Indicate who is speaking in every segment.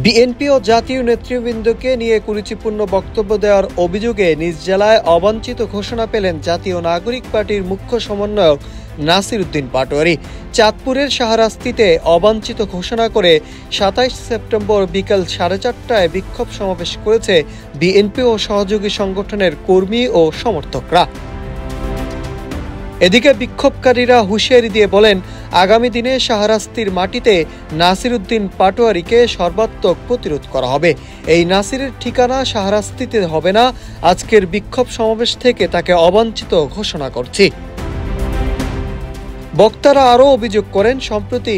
Speaker 1: BNP ও জাতীয় নেতৃবৃন্দকে নিয়ে কুরুচিপূর্ণ বক্তব্য দেওয়ার অভিযোগে নিজ জেলায় অবাঞ্ছিত ঘোষণা পেলেন জাতীয় নাগরিক পার্টির মুখ্য সমন্বয়ক নাসির উদ্দিন পাটোয়ারী। চাঁদপুরের শাহরাস্তিতে অবাঞ্ছিত ঘোষণা করে ২৭ সেপ্টেম্বর বিকেল ৪:৩০টায় বিক্ষোভ সমাবেশ করেছে বিএনপি ও সহযোগী সংগঠনের কর্মী ও সমর্থকরা। এদিকে বিক্ষোভকারীরা হুঁশিয়ারি দিয়ে বলেন, আগামী দিনে শাহরাস্তির মাটিতে নাসির উদ্দিন পাটোয়ারীকে সর্বাত্মক প্রতিরোধ করা হবে। এই নাসিরের ঠিকানা শাহরাস্তিতে হবে না। আজকের বিক্ষোভ সমাবেশ থেকে তাকে অবাঞ্ছিত ঘোষণা করছি। বক্তারা আরও অভিযোগ করেন, সম্প্রতি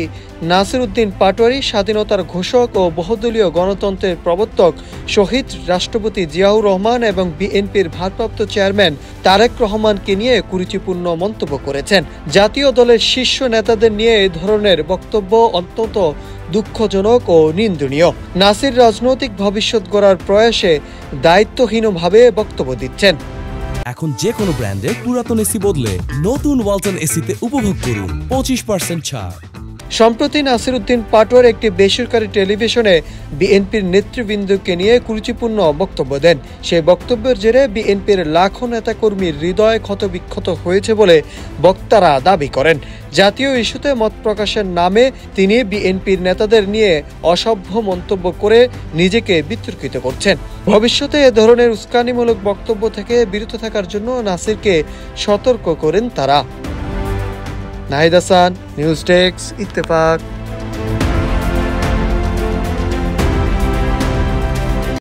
Speaker 1: নাসির উদ্দিন পাটোয়ারী স্বাধীনতার ঘোষক ও বহুদলীয় গণতন্ত্রের প্রবর্তক শহীদ রাষ্ট্রপতি জিয়াউর রহমান এবং বিএনপির ভারপ্রাপ্ত চেয়ারম্যান তারেক রহমানকে নিয়ে কুরুচিপূর্ণ মন্তব্য করেছেন। জাতীয় দলের শীর্ষ নেতাদের নিয়ে এই ধরনের বক্তব্য অত্যন্ত দুঃখজনক ও নিন্দনীয়। নাসির রাজনৈতিক ভবিষ্যৎ গড়ার প্রয়াসে দায়িত্বহীনভাবে বক্তব্য দিচ্ছেন।
Speaker 2: এখন যে কোনো ব্র্যান্ডের পুরাতন এসি বদলে নতুন ওয়ালটন এসিতে উপভোগ করুন 25% ছাড়।
Speaker 1: সম্প্রতি নাসির উদ্দিন পাটোয়ারী একটি বেসরকারি টেলিভিশনে বিএনপির নেতৃবৃন্দকে নিয়ে কুরুচিপূর্ণ বক্তব্য দেন। সেই বক্তব্যের জেরে বিএনপির লাখো নেতাকর্মীর হৃদয় ক্ষতবিক্ষত হয়েছে বলে বক্তারা দাবি করেন। জাতীয় ইস্যুতে মত প্রকাশের নামে তিনি বিএনপির নেতাদের নিয়ে অসভ্য মন্তব্য করে নিজেকে বিতর্কিত করছেন। ভবিষ্যতে এ ধরনের উস্কানিমূলক বক্তব্য থেকে বিরত থাকার জন্য নাসিরকে সতর্ক করেন তারা। Nahid Hasan, news desk, Ittefaq.